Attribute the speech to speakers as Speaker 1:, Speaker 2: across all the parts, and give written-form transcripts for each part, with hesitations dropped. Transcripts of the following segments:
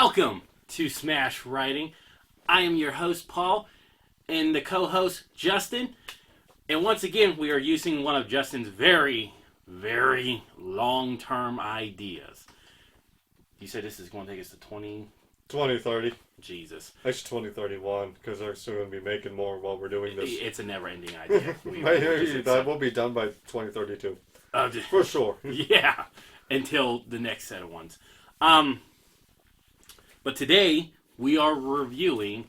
Speaker 1: Welcome to Smash Writing. I am your host, Paul, and the co-host, Justin. And once again, we are using one of Justin's very, very long-term ideas. You said this is going to take us to
Speaker 2: 2030.
Speaker 1: Jesus.
Speaker 2: Actually, 2031, because they're still going to be making more while we're doing this.
Speaker 1: It's a never-ending idea.
Speaker 2: That will be done by 2032. For sure.
Speaker 1: Yeah, until the next set of ones. But today, we are reviewing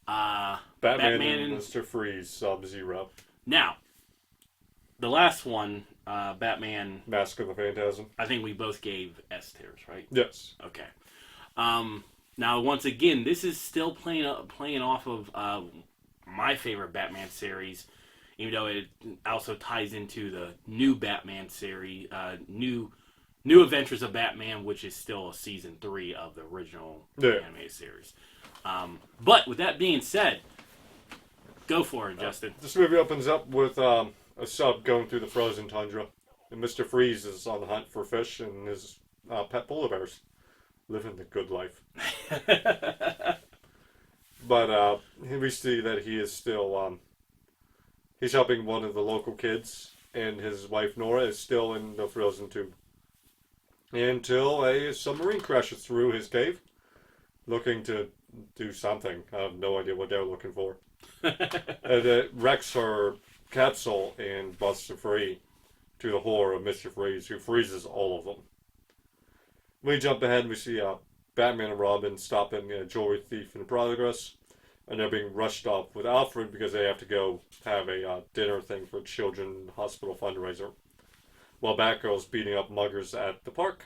Speaker 2: Batman and Mr. Freeze, Subzero.
Speaker 1: Now, the last one, Batman...
Speaker 2: Mask of the Phantasm.
Speaker 1: I think we both gave S tiers, right?
Speaker 2: Yes.
Speaker 1: Okay. Now, once again, this is still playing off of my favorite Batman series, even though it also ties into the new Batman series, New Adventures of Batman, which is still a season 3 of the original animated series. But with that being said, go for it, Justin.
Speaker 2: This movie opens up with a sub going through the frozen tundra, and Mr. Freeze is on the hunt for fish, and his pet polar bears living the good life. But we see that he is still he's helping one of the local kids, and his wife Nora is still in the frozen tube. Until a submarine crashes through his cave, looking to do something. I have no idea what they're looking for. And it wrecks her capsule and busts her free, to the horror of Mr. Freeze, who freezes all of them. We jump ahead and we see Batman and Robin stopping a jewelry thief in progress, and they're being rushed off with Alfred because they have to go have a dinner thing for a children's hospital fundraiser, while Batgirl's beating up muggers at the park.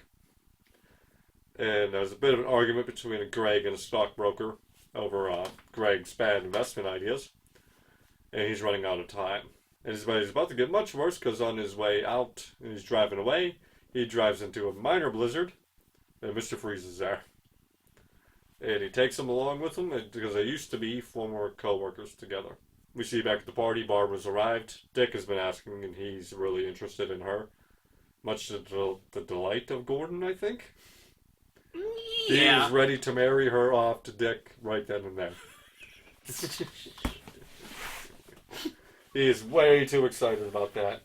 Speaker 2: And there's a bit of an argument between Greg and a stockbroker over Greg's bad investment ideas, and he's running out of time. And he's about to get much worse because on his way out, and he's driving away, he drives into a minor blizzard, and Mr. Freeze is there. And he takes him along with him because they used to be former co-workers together. We see back at the party, Barbara's arrived. Dick has been asking, and he's really interested in her. Much to the delight of Gordon, I think.
Speaker 1: Yeah.
Speaker 2: He is ready to marry her off to Dick right then and there. He is way too excited about that.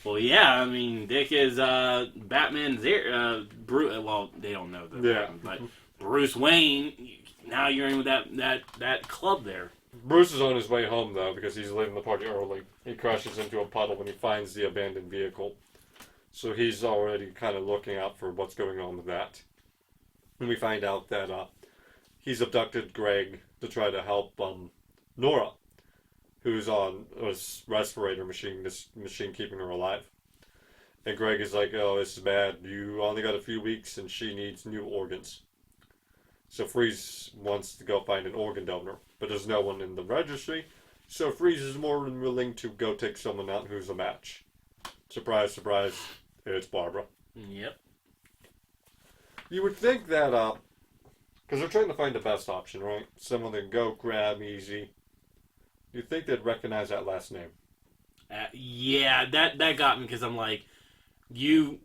Speaker 1: Well, yeah, I mean, Dick is Batman's well, they don't know that, but Bruce Wayne, now you're in with that club there.
Speaker 2: Bruce is on his way home, though, because he's leaving the party early. He crashes into a puddle when he finds the abandoned vehicle. So he's already kind of looking out for what's going on with that. And we find out that he's abducted Greg to try to help Nora, who's on a respirator machine, this machine keeping her alive. And Greg is like, oh, this is bad. You only got a few weeks and she needs new organs. So Freeze wants to go find an organ donor, but there's no one in the registry. So Freeze is more than willing to go take someone out who's a match. Surprise, surprise, it's Barbara.
Speaker 1: Yep.
Speaker 2: You would think that, because they're trying to find the best option, right? Someone that go, grab, easy. You'd think they'd recognize that last name.
Speaker 1: Yeah, that got me because I'm like, you,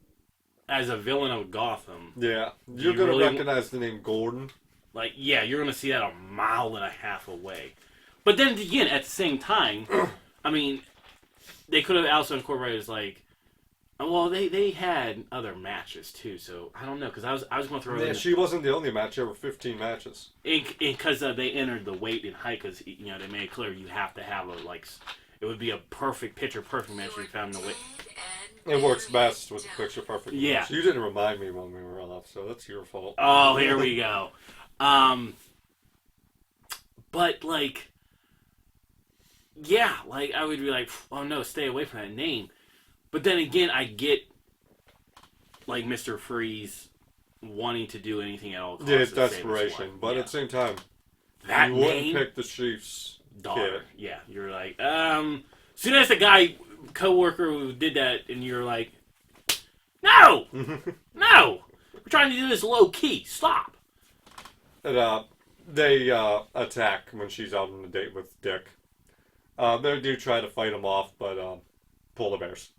Speaker 1: as a villain of Gotham.
Speaker 2: Yeah, you're going to recognize the name Gordon.
Speaker 1: Like, yeah, you're going to see that a mile and a half away. But then again, at the same time, I mean, they could have also incorporated like, well, they had other matches too, so I don't know because I was going to throw.
Speaker 2: Yeah, she wasn't the only match. There were 15 matches.
Speaker 1: Because they entered the weight and height, because they made it clear you have to have it would be a perfect picture perfect match if you found the weight.
Speaker 2: It works best with the picture perfect.
Speaker 1: Yeah,
Speaker 2: match. You didn't remind me when we were off, so that's your fault.
Speaker 1: Oh, here we go. But like, yeah, like I would be like, oh no, stay away from that name. But then again, I get like Mr. Freeze wanting to do anything at all costs.
Speaker 2: Yeah, it's desperation, but at the same time,
Speaker 1: that
Speaker 2: you
Speaker 1: name,
Speaker 2: wouldn't pick the Chief's
Speaker 1: daughter.
Speaker 2: Kid.
Speaker 1: Yeah, you're like, soon as the guy coworker who did that, and you're like, no, no, we're trying to do this low key. Stop.
Speaker 2: And they attack when she's out on a date with Dick. They do try to fight him off, but polar bears.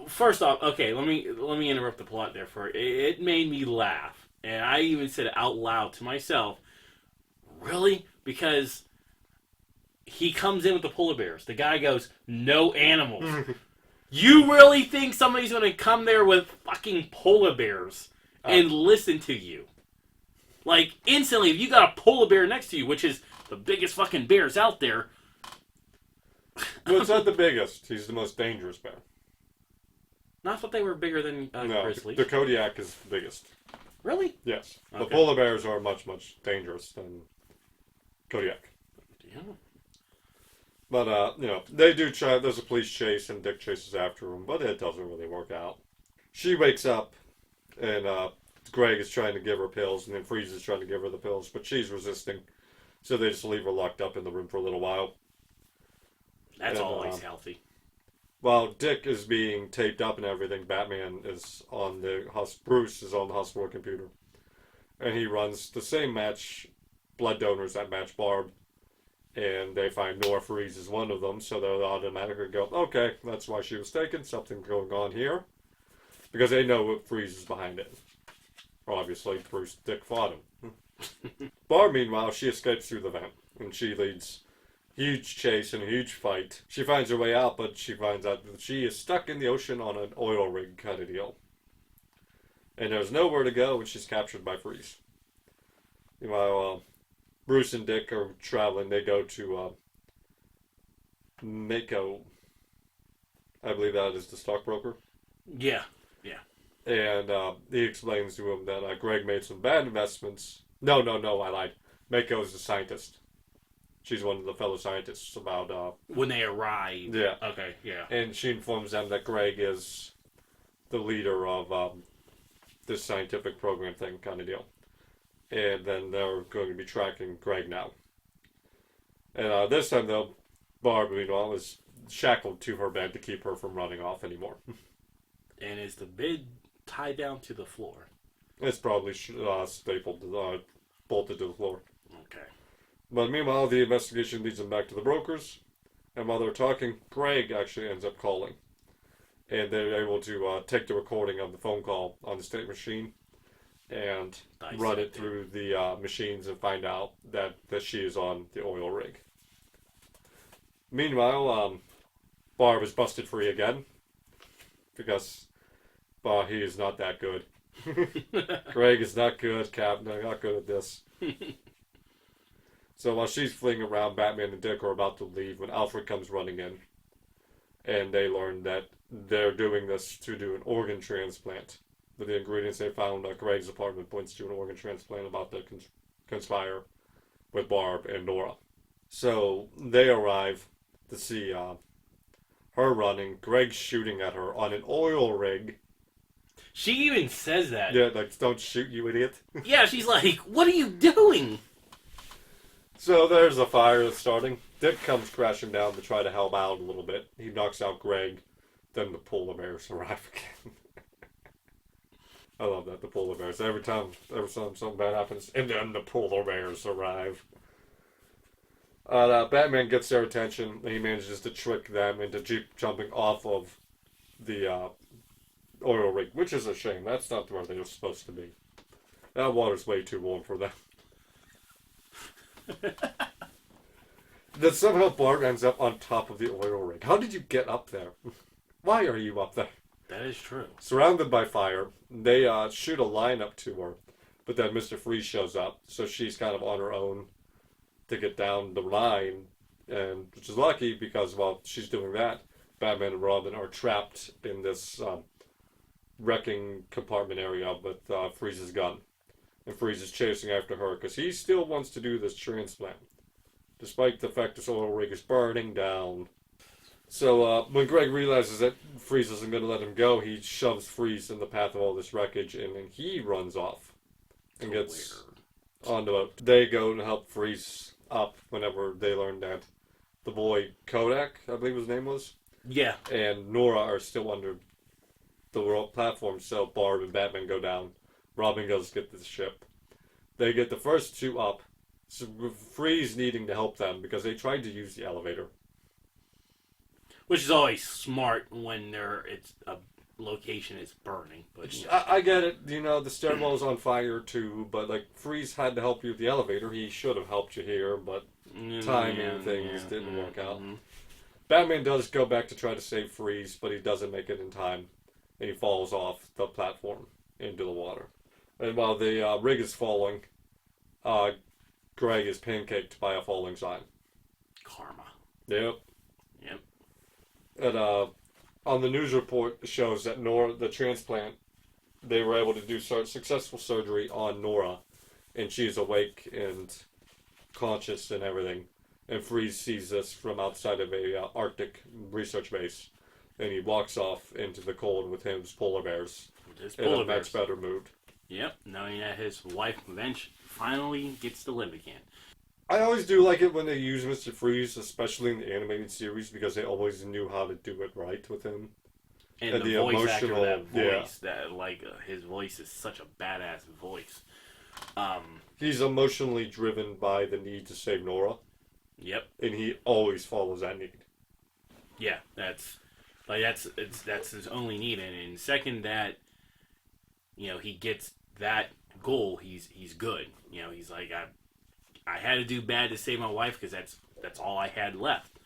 Speaker 1: first off, okay, let me interrupt the plot there for it made me laugh, and I even said it out loud to myself. Really? Because he comes in with the polar bears. The guy goes, "No animals." You really think somebody's going to come there with fucking polar bears and listen to you? Like, instantly, if you got a polar bear next to you, which is the biggest fucking bears out there.
Speaker 2: Well, it's not the biggest. He's the most dangerous bear.
Speaker 1: Not thought they were bigger than
Speaker 2: No,
Speaker 1: grizzlies.
Speaker 2: the Kodiak is the biggest.
Speaker 1: Really?
Speaker 2: Yes.
Speaker 1: Okay.
Speaker 2: The polar bears are much, much dangerous than Kodiak.
Speaker 1: Yeah.
Speaker 2: But, they do try. There's a police chase, and Dick chases after him, but it doesn't really work out. She wakes up, and Greg is trying to give her pills, and then Freeze is trying to give her the pills, but she's resisting. So they just leave her locked up in the room for a little while.
Speaker 1: That's always healthy.
Speaker 2: While Dick is being taped up and everything, Batman is on Bruce is on the hospital computer. And he runs the same match, blood donors that match Barb. And they find Nora Freeze is one of them, so they'll automatically go, okay, that's why she was taken, something going on here. Because they know what Freeze is behind it. Obviously, Dick fought him. Barb, meanwhile, she escapes through the vent, and she leads huge chase and a huge fight. She finds her way out, but she finds out that she is stuck in the ocean on an oil rig kind of deal. And there's nowhere to go, and she's captured by Freeze. Meanwhile, Bruce and Dick are traveling. They go to Mako. I believe that is the stockbroker.
Speaker 1: Yeah.
Speaker 2: And he explains to him that Greg made some bad investments. No, I lied. Mako is the scientist. She's one of the fellow scientists about...
Speaker 1: when they arrive.
Speaker 2: Yeah.
Speaker 1: Okay, yeah.
Speaker 2: And she informs them that Greg is the leader of this scientific program thing kind of deal. And then they're going to be tracking Greg now. And this time, though, Barb, meanwhile, is shackled to her bed to keep her from running off anymore.
Speaker 1: And is the bed tied down to the floor?
Speaker 2: It's probably stapled, bolted to the floor.
Speaker 1: Okay.
Speaker 2: But meanwhile, the investigation leads them back to the brokers. And while they're talking, Greg actually ends up calling. And they're able to take the recording of the phone call on the state machine and run it through the machines and find out that she is on the oil rig. Meanwhile, Barb is busted free again because he is not that good. Greg is not good, Captain. Not good at this. So while she's fleeing around, Batman and Dick are about to leave when Alfred comes running in. And they learn that they're doing this to do an organ transplant. With the ingredients they found at Greg's apartment points to an organ transplant about to conspire with Barb and Nora. So they arrive to see her running, Greg shooting at her on an oil rig.
Speaker 1: She even says that.
Speaker 2: Yeah, like, don't shoot, you idiot.
Speaker 1: Yeah, she's like, what are you doing?
Speaker 2: So there's a fire that's starting. Dick comes crashing down to try to help out a little bit. He knocks out Greg. Then the polar bears arrive again. I love that, the polar bears. Every time something bad happens, and then the polar bears arrive. Batman gets their attention, and he manages to trick them into jumping off of the oil rig, which is a shame. That's not where they were supposed to be. That water's way too warm for them. That somehow Barb ends up on top of the oil rig. How did you get up there? Why are you up there?
Speaker 1: That is true.
Speaker 2: Surrounded by fire, they shoot a line up to her, but then Mr. Freeze shows up, so she's kind of on her own to get down the line, and which is lucky because while she's doing that, Batman and Robin are trapped in this wrecking compartment area with Freeze's gun. And Freeze is chasing after her because he still wants to do this transplant, despite the fact this oil rig is burning down. So when Greg realizes that Freeze isn't going to let him go, he shoves Freeze in the path of all this wreckage, and then he runs off and gets on the boat. They go to help Freeze up whenever they learn that the boy Kodak, I believe his name was,
Speaker 1: yeah,
Speaker 2: and Nora are still under the platform, so Barb and Batman go down. Robin goes to get the ship. They get the first two up, so Freeze needing to help them because they tried to use the elevator.
Speaker 1: Which is always smart when it's a location is burning. But
Speaker 2: I get it. You know, the stairwell's on fire too, but like Freeze had to help you with the elevator. He should have helped you here, but timing things didn't work out. Batman does go back to try to save Freeze, but he doesn't make it in time, and he falls off the platform into the water. And while the rig is falling, Greg is pancaked by a falling sign.
Speaker 1: Karma.
Speaker 2: Yep.
Speaker 1: Yep.
Speaker 2: And on the news report, it shows that Nora, the transplant, they were able to do successful surgery on Nora, and she's awake and conscious and everything. And Freeze sees this from outside of a Arctic research base, and he walks off into the cold with his polar bears in a much better mood.
Speaker 1: Yep, knowing that his wife finally gets to live again.
Speaker 2: I always do like it when they use Mr. Freeze, especially in the animated series, because they always knew how to do it right with him.
Speaker 1: And the voice actor of that voice, that his voice is such a badass voice.
Speaker 2: He's emotionally driven by the need to save Nora.
Speaker 1: Yep.
Speaker 2: And he always follows that need.
Speaker 1: Yeah, that's his only need, and second that, he gets that goal, he's good. He's like, I had to do bad to save my wife because that's all I had left.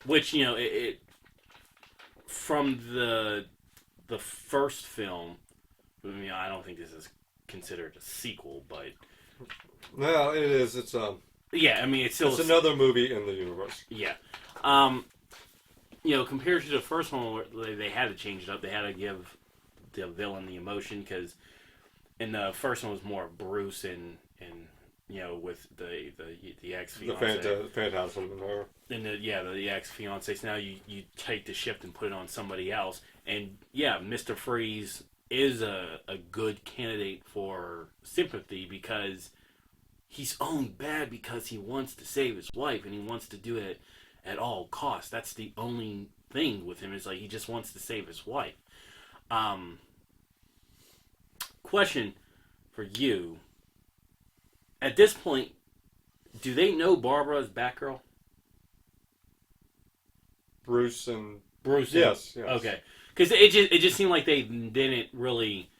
Speaker 1: Which it from the first film. I don't think this is considered a sequel, but
Speaker 2: no, it is. It's
Speaker 1: yeah. It's still
Speaker 2: another movie in the universe.
Speaker 1: Yeah. Compared to the first one, where they had to change it up, they had to give the villain the emotion, because in the first one was more Bruce and with the ex-fiance.
Speaker 2: The phantasm in her.
Speaker 1: And the ex-fiance. So now you take the shift and put it on somebody else. And yeah, Mr. Freeze is a good candidate for sympathy, because he's owned bad because he wants to save his wife, and he wants to do it at all costs. That's the only thing with him, is like he just wants to save his wife. Question for you. At this point, do they know Barbara is Batgirl?
Speaker 2: Bruce and...
Speaker 1: Yes. Okay. Because it just seemed like they didn't really...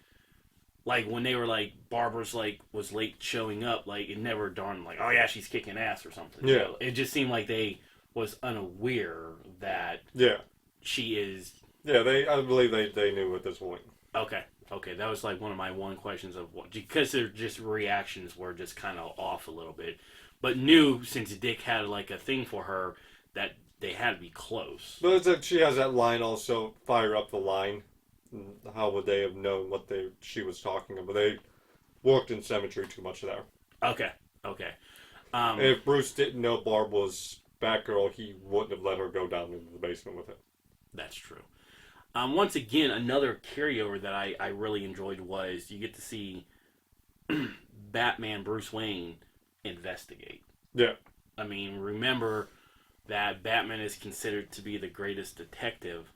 Speaker 1: Like, when they were like, Barbara's like, was late showing up, like, it never dawned like, oh yeah, she's kicking ass or something.
Speaker 2: Yeah.
Speaker 1: It just seemed like they was unaware that she is... Yeah,
Speaker 2: I believe they knew at this point.
Speaker 1: Okay, that was like one of my questions of what, because their just reactions were just kind of off a little bit, but knew, since Dick had like a thing for her, that they had to be close.
Speaker 2: But it's like she has that line also, fire up the line. How would they have known what she was talking about? They worked in symmetry too much there.
Speaker 1: Okay.
Speaker 2: And if Bruce didn't know Barb was Batgirl, he wouldn't have let her go down into the basement with him.
Speaker 1: That's true. Once again, another carryover that I really enjoyed was you get to see Batman Bruce Wayne investigate.
Speaker 2: Yeah.
Speaker 1: Remember that Batman is considered to be the greatest detective,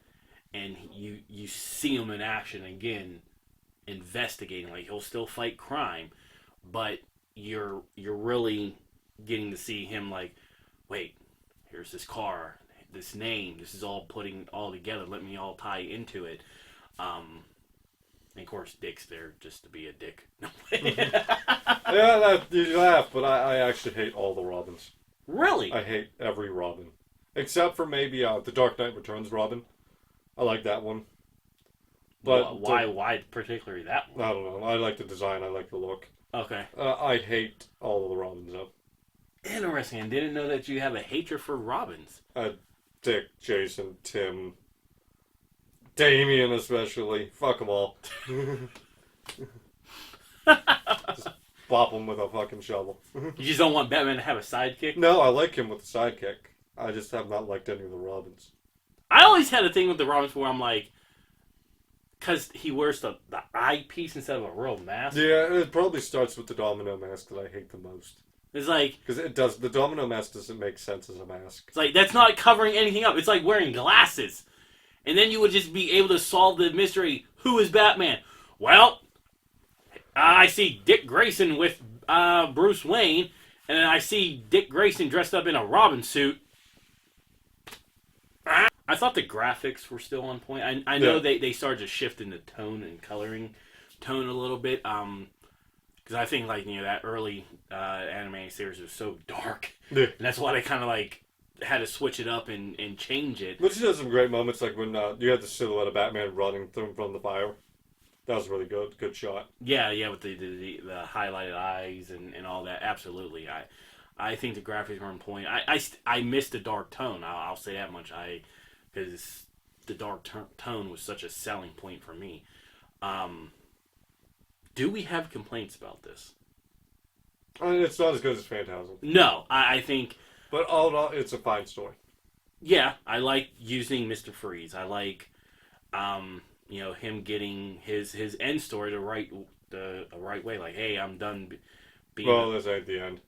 Speaker 1: and you see him in action again, investigating. Like, he'll still fight crime, but you're really getting to see him like, wait, here's this car, this name, this is all putting all together, let me all tie into it. And of course Dick's there just to be a dick.
Speaker 2: Yeah, you laugh, but I actually hate all the Robins.
Speaker 1: Really?
Speaker 2: I hate every Robin, except for maybe the Dark Knight Returns Robin. I like that one.
Speaker 1: But why particularly that one?
Speaker 2: I don't know. I like the design, I like the look.
Speaker 1: Okay.
Speaker 2: I hate all of the Robins though.
Speaker 1: Interesting. I didn't know that you have a hatred for Robins.
Speaker 2: Dick, Jason, Tim, Damien especially. Fuck them all. Just bop him with a fucking shovel.
Speaker 1: You just don't want Batman to have a sidekick?
Speaker 2: No, I like him with a sidekick. I just have not liked any of the Robins.
Speaker 1: I always had a thing with the Robins where I'm like, because he wears the eyepiece instead of a real mask.
Speaker 2: Yeah, it probably starts with the domino mask that I hate the most.
Speaker 1: It's like...
Speaker 2: Because it does. The domino mask doesn't make sense as a mask.
Speaker 1: It's like, that's not covering anything up. It's like wearing glasses. And then you would just be able to solve the mystery. Who is Batman? Well, I see Dick Grayson with Bruce Wayne. And then I see Dick Grayson dressed up in a Robin suit. I thought the graphics were still on point. I know
Speaker 2: Yeah.
Speaker 1: they started to shift in the tone and coloring tone a little bit. Because I think like that early anime series was so dark,
Speaker 2: Yeah.
Speaker 1: and that's why they kind of like had to switch it up and change it.
Speaker 2: But she has some great moments, like when you had the silhouette of Batman running through from the fire. That was really good. Good shot.
Speaker 1: Yeah, yeah, with the highlighted eyes and all that. Absolutely, I think the graphics were on point. I missed the dark tone. I'll say that much. Because the dark tone was such a selling point for me. Do we have complaints about this?
Speaker 2: I mean, it's not as good as Phantasm.
Speaker 1: No, I think
Speaker 2: But all in all, it's a fine story.
Speaker 1: yeah, I like using Mr. Freeze. I like him getting his end story the right way. Like, hey, I'm done being
Speaker 2: Well, that's at the end.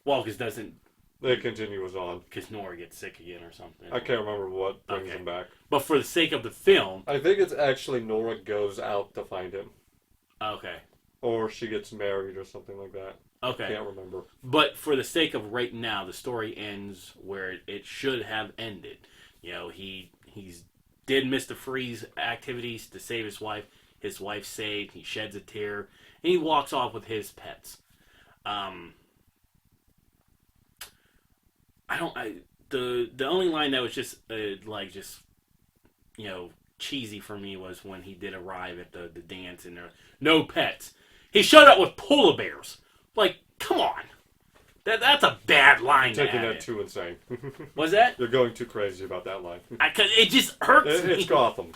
Speaker 1: well, because doesn't
Speaker 2: It continues on.
Speaker 1: because Nora gets sick again or something.
Speaker 2: I can't remember what brings
Speaker 1: Okay.
Speaker 2: him back.
Speaker 1: But for the sake of the film,
Speaker 2: I think it's actually Nora goes out to find him.
Speaker 1: okay,
Speaker 2: Or she gets married or something like that.
Speaker 1: okay.
Speaker 2: Can't remember.
Speaker 1: But for the sake of right now, the story ends where it should have ended. He's did Mr. Freeze activities to save his wife. His wife's saved. He sheds a tear, and he walks off with his pets. The only line that was just cheesy for me was when he did arrive at the dance and there no pets. He showed up with polar bears. Like, come on, that's a bad line.
Speaker 2: Taking
Speaker 1: to
Speaker 2: that
Speaker 1: add.
Speaker 2: too insane.
Speaker 1: Was that?
Speaker 2: You're going too crazy about that line.
Speaker 1: Cause it just hurts me.
Speaker 2: It's Gotham.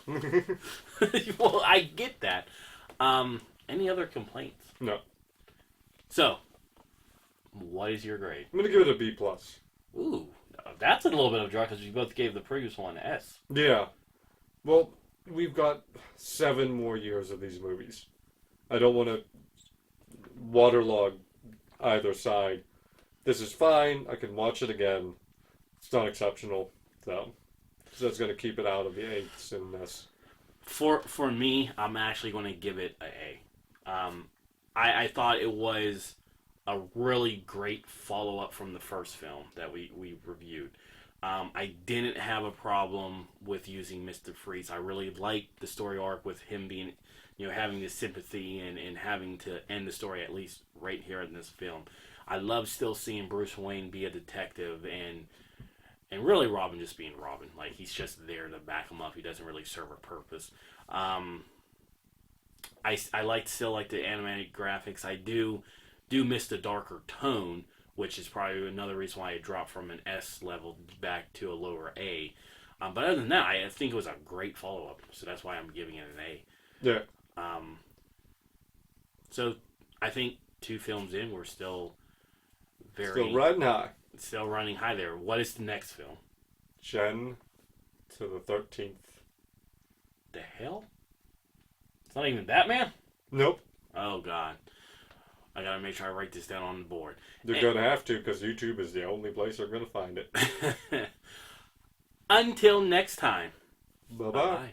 Speaker 1: Well, I get that. Any other complaints?
Speaker 2: No.
Speaker 1: So, what is your grade?
Speaker 2: I'm gonna give it a B+.
Speaker 1: Ooh, that's a little bit of a drop because we both gave the previous one an S.
Speaker 2: Yeah. Well, we've got 7 more years of these movies. I don't want to waterlog either side. This is fine. I can watch it again. It's not exceptional, though. So that's going to keep it out of the 8s in this.
Speaker 1: For me, I'm actually going to give it an A. I thought it was a really great follow up from the first film that we reviewed. I didn't have a problem with using Mr. Freeze. I really liked the story arc with him being, having this sympathy and having to end the story at least right here in this film. I love still seeing Bruce Wayne be a detective and really Robin just being Robin. Like, he's just there to back him up. He doesn't really serve a purpose. I still like the animated graphics. I do miss the darker tone, which is probably another reason why it dropped from an S level back to a lower A. But other than that, I think it was a great follow-up. So that's why I'm giving it an A.
Speaker 2: Yeah.
Speaker 1: So I think 2 films in, we're still
Speaker 2: Still riding high.
Speaker 1: still running high there. What is the next film?
Speaker 2: Jen to the 13th.
Speaker 1: The hell? It's not even Batman?
Speaker 2: Nope.
Speaker 1: Oh, God. I gotta make sure I write this down on the board.
Speaker 2: You're going to have to because YouTube is the only place they're going to find it.
Speaker 1: Until next time.
Speaker 2: Bye-bye.
Speaker 1: Bye-bye.